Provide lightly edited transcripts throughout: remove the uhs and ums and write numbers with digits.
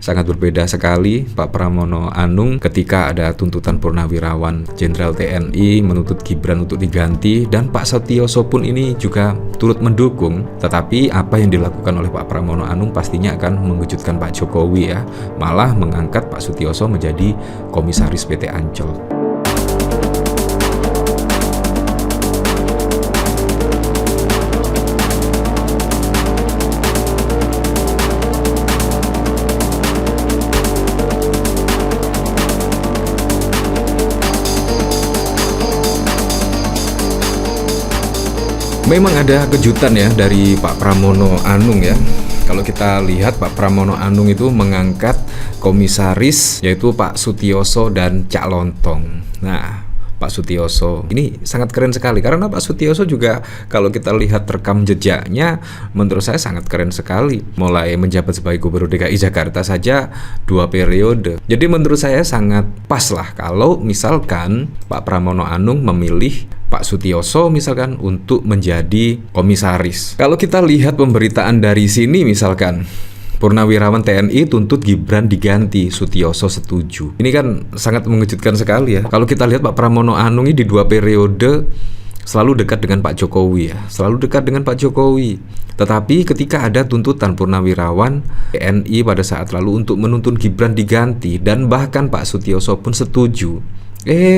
Sangat berbeda sekali Pak Pramono Anung ketika ada tuntutan Purnawirawan Jenderal TNI menuntut Gibran untuk diganti, dan Pak Sutioso pun ini juga turut mendukung. Tetapi apa yang dilakukan oleh Pak Pramono Anung pastinya akan mengejutkan Pak Jokowi ya, malah mengangkat Pak Sutioso menjadi komisaris PT Ancol. Memang ada kejutan ya dari Pak Pramono Anung ya. Kalau kita lihat Pak Pramono Anung itu mengangkat komisaris yaitu Pak Sutioso dan Cak Lontong. Nah, Pak Sutioso ini sangat keren sekali karena Pak Sutioso juga kalau kita lihat rekam jejaknya menurut saya sangat keren sekali. Mulai menjabat sebagai Gubernur DKI Jakarta saja 2 periode. Jadi menurut saya sangat pas lah kalau misalkan Pak Pramono Anung memilih Pak Sutioso misalkan untuk menjadi komisaris. Kalau kita lihat pemberitaan dari sini misalkan Purnawirawan TNI tuntut Gibran diganti, Sutioso setuju. Ini kan sangat mengejutkan sekali ya. Kalau kita lihat Pak Pramono Anung ini di 2 periode selalu dekat dengan Pak Jokowi ya, selalu dekat dengan Pak Jokowi. Tetapi ketika ada tuntutan Purnawirawan TNI pada saat lalu untuk menuntut Gibran diganti dan bahkan Pak Sutioso pun setuju,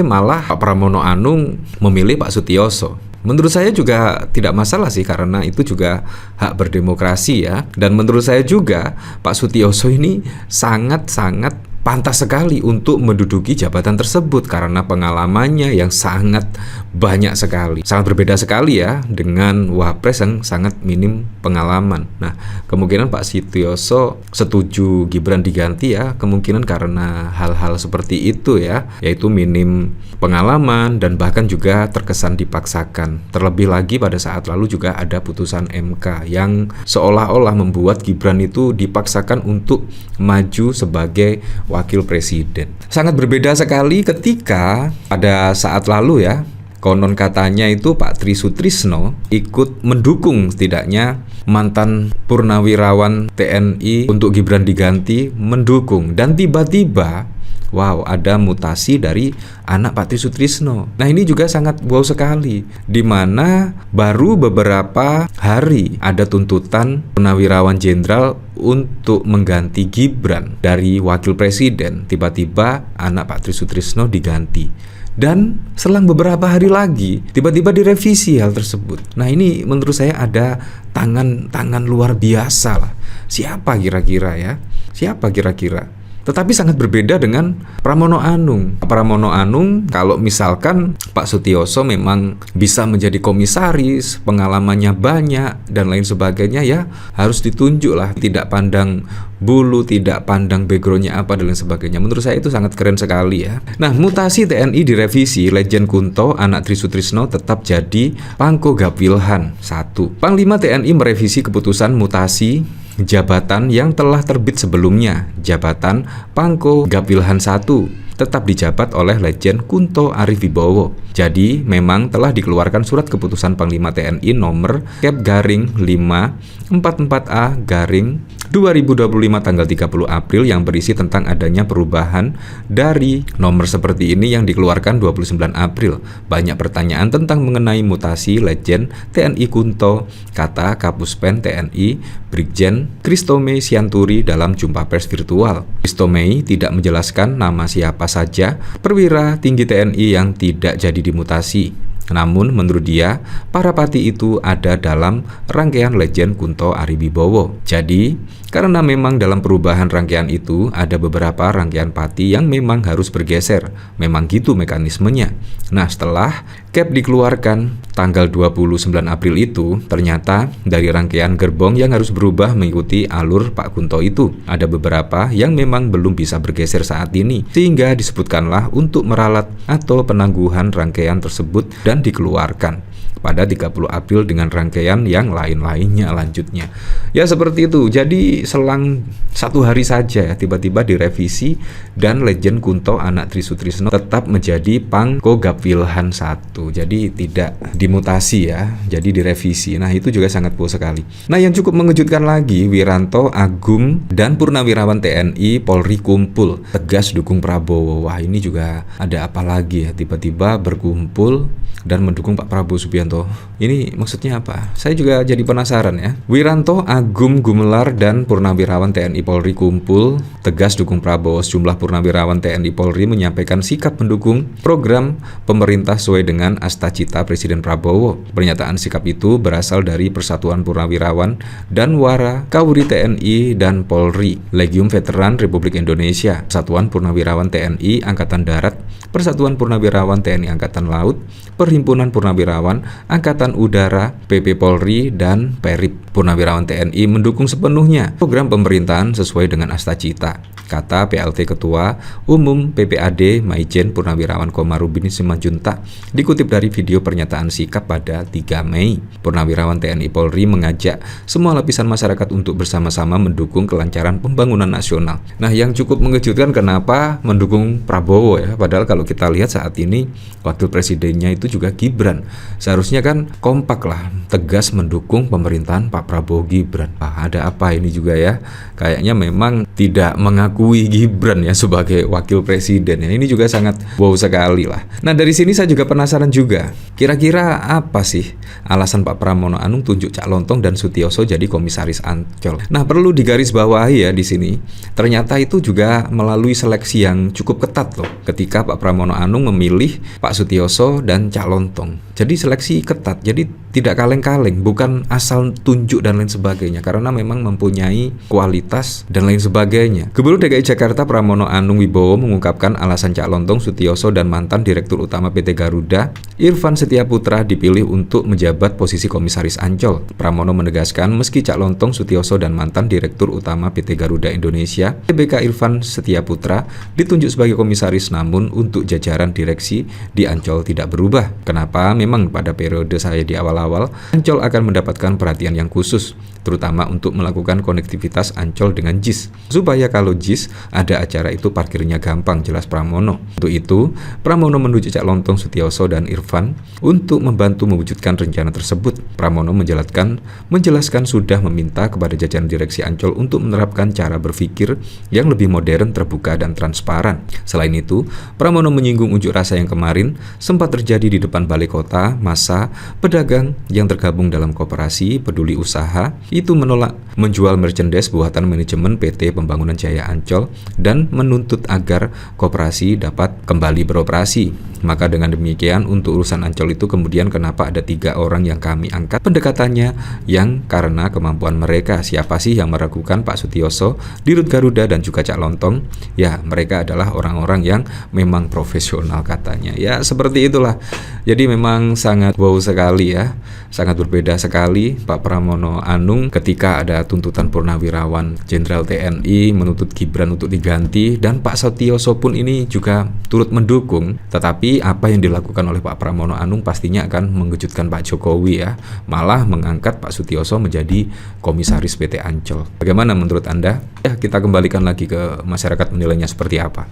malah Pak Pramono Anung memilih Pak Sutioso. Menurut saya juga tidak masalah sih karena itu juga hak berdemokrasi ya. Dan menurut saya juga Pak Sutioso ini sangat-sangat pantas sekali untuk menduduki jabatan tersebut karena pengalamannya yang sangat banyak sekali. Sangat berbeda sekali ya dengan Wapres yang sangat minim pengalaman. Nah, kemungkinan Pak Sutioso setuju Gibran diganti ya, kemungkinan karena hal-hal seperti itu ya, yaitu minim pengalaman dan bahkan juga terkesan dipaksakan. Terlebih lagi pada saat lalu juga ada putusan MK yang seolah-olah membuat Gibran itu dipaksakan untuk maju sebagai wakil presiden. Sangat berbeda sekali ketika pada saat lalu ya, konon katanya itu Pak Tri Sutrisno ikut mendukung setidaknya mantan Purnawirawan TNI untuk Gibran diganti, mendukung, dan tiba-tiba ada mutasi dari anak Pak Tri Sutrisno. Nah ini juga sangat wow sekali, di mana baru beberapa hari ada tuntutan Purnawirawan Jenderal untuk mengganti Gibran dari wakil presiden. Tiba-tiba anak Pak Tri Sutrisno diganti. Dan selang beberapa hari lagi tiba-tiba direvisi hal tersebut. Nah ini menurut saya ada tangan luar biasa lah. Siapa kira-kira ya? Siapa kira-kira? Tetapi sangat berbeda dengan Pramono Anung. Pramono Anung kalau misalkan Pak Sutioso memang bisa menjadi komisaris, pengalamannya banyak dan lain sebagainya ya harus ditunjuk lah. Tidak pandang bulu, tidak pandang backgroundnya apa dan lain sebagainya. Menurut saya itu sangat keren sekali ya. Nah, mutasi TNI direvisi, Lejen Kunto anak Tri Sutrisno tetap jadi Pangko Gapwilhan 1. Panglima TNI merevisi keputusan mutasi jabatan yang telah terbit sebelumnya. Jabatan Pangko Gapwilhan 1 tetap dijabat oleh Lejen Kunto Arifibowo. Jadi memang telah dikeluarkan surat keputusan Panglima TNI nomor Kep/544A/2025 tanggal 30 April yang berisi tentang adanya perubahan dari nomor seperti ini yang dikeluarkan 29 April. Banyak pertanyaan tentang mengenai mutasi Lejen TNI Kunto, kata Kapuspen TNI Brigjen Christomey Sianturi dalam jumpa pers virtual. Christomey tidak menjelaskan nama siapa saja perwira tinggi TNI yang tidak jadi dimutasi. Namun menurut dia, para pati itu ada dalam rangkaian Lejen Kunto Arifibowo. Jadi, karena memang dalam perubahan rangkaian itu ada beberapa rangkaian pati yang memang harus bergeser. Memang gitu mekanismenya. Nah, setelah Kep dikeluarkan tanggal 29 April itu, ternyata dari rangkaian gerbong yang harus berubah mengikuti alur Pak Kunto itu, ada beberapa yang memang belum bisa bergeser saat ini, sehingga disebutkanlah untuk meralat atau penangguhan rangkaian tersebut dan dikeluarkan pada 30 April dengan rangkaian yang lain-lainnya lanjutnya. Ya seperti itu. Jadi selang 1 hari saja ya, tiba-tiba direvisi dan Legend Kunto anak Tri Sutrisno tetap menjadi Pangkogap Wilhan 1. Jadi tidak dimutasi ya, jadi direvisi. Nah itu juga sangat wow sekali. Nah yang cukup mengejutkan lagi, Wiranto, Agung, dan Purnawirawan TNI Polri kumpul tegas dukung Prabowo. Wah ini juga ada apa lagi ya, tiba-tiba berkumpul dan mendukung Pak Prabowo Subianto. Ini maksudnya apa? Saya juga jadi penasaran ya. Wiranto, Agung, Gumelar, dan Purnawirawan TNI Polri kumpul tegas dukung Prabowo. Sejumlah Purnawirawan TNI Polri menyampaikan sikap mendukung program pemerintah sesuai dengan Astacita Presiden Prabowo. Pernyataan sikap itu berasal dari Persatuan Purnawirawan dan Wara Kawuri TNI dan Polri, Legium Veteran Republik Indonesia, Persatuan Purnawirawan TNI Angkatan Darat, Persatuan Purnawirawan TNI Angkatan Laut, Perhimpunan Purnawirawan Angkatan Udara, PP Polri, dan Perip. Purnawirawan TNI mendukung sepenuhnya program pemerintahan sesuai dengan Astacita, kata PLT Ketua Umum PPAD Maijen Purnawirawan Komarudin Simanjuntak, dikutip dari video pernyataan sikap pada 3 Mei. Purnawirawan TNI Polri mengajak semua lapisan masyarakat untuk bersama-sama mendukung kelancaran pembangunan nasional. Nah, yang cukup mengejutkan kenapa mendukung Prabowo ya, padahal kalau kita lihat saat ini wakil presidennya itu juga Gibran. Seharusnya kan kompak lah, tegas mendukung pemerintahan Pak Prabowo Gibran. Ada apa ini juga ya? Kayaknya memang tidak mengakui Gibran ya sebagai wakil presiden. Ya, ini juga sangat wow sekali lah. Nah dari sini saya juga penasaran juga. Kira-kira apa sih alasan Pak Pramono Anung tunjuk Cak Lontong dan Sutioso jadi komisaris Ancol? Nah perlu digarisbawahi ya di sini. Ternyata itu juga melalui seleksi yang cukup ketat loh. Ketika Pak Pramono Anung memilih Pak Sutioso dan Cak Lontong. Jadi seleksi ketat. Jadi tidak kaleng-kaleng, bukan asal tunjuk dan lain sebagainya, karena memang mempunyai kualitas dan lain sebagainya. Gubernur DKI Jakarta Pramono Anung Wibowo mengungkapkan alasan Cak Lontong, Sutioso, dan mantan Direktur Utama PT Garuda Irfan Setiaputra dipilih untuk menjabat posisi komisaris Ancol. Pramono menegaskan meski Cak Lontong, Sutioso, dan mantan Direktur Utama PT Garuda Indonesia TBK Irfan Setiaputra ditunjuk sebagai komisaris, namun untuk jajaran direksi di Ancol tidak berubah. Kenapa? Memang pada periode saya di awal-awal Ancol akan mendapatkan perhatian yang khusus, terutama untuk melakukan konektivitas Ancol dengan JIS, supaya kalau JIS ada acara itu parkirnya gampang, jelas Pramono. Untuk itu, Pramono menunjuk Cak Lontong, Sutioso, dan Irfan untuk membantu mewujudkan rencana tersebut. Pramono menjelaskan sudah meminta kepada jajaran direksi Ancol untuk menerapkan cara berpikir yang lebih modern, terbuka, dan transparan. Selain itu, Pramono menyinggung unjuk rasa yang kemarin sempat terjadi di depan Balai Kota. Massa pedagang yang tergabung dalam koperasi peduli usaha itu menolak menjual merchandise buatan manajemen PT Pembangunan Jaya Ancol dan menuntut agar koperasi dapat kembali beroperasi. Maka dengan demikian untuk urusan Ancol itu kemudian kenapa ada 3 orang yang kami angkat pendekatannya yang karena kemampuan mereka. Siapa sih yang meragukan Pak Sutioso, Dirut Garuda, dan juga Cak Lontong? Ya mereka adalah orang-orang yang memang profesional katanya. Ya seperti itulah. Jadi memang sangat wow sekali ya. Sangat berbeda sekali Pak Pramono Anung ketika ada tuntutan Purnawirawan Jenderal TNI menuntut Gibran untuk diganti, dan Pak Sutioso pun ini juga turut mendukung. Tetapi apa yang dilakukan oleh Pak Pramono Anung pastinya akan mengejutkan Pak Jokowi ya, malah mengangkat Pak Sutioso menjadi komisaris PT Ancol. Bagaimana menurut Anda? Ya kita kembalikan lagi ke masyarakat menilainya seperti apa.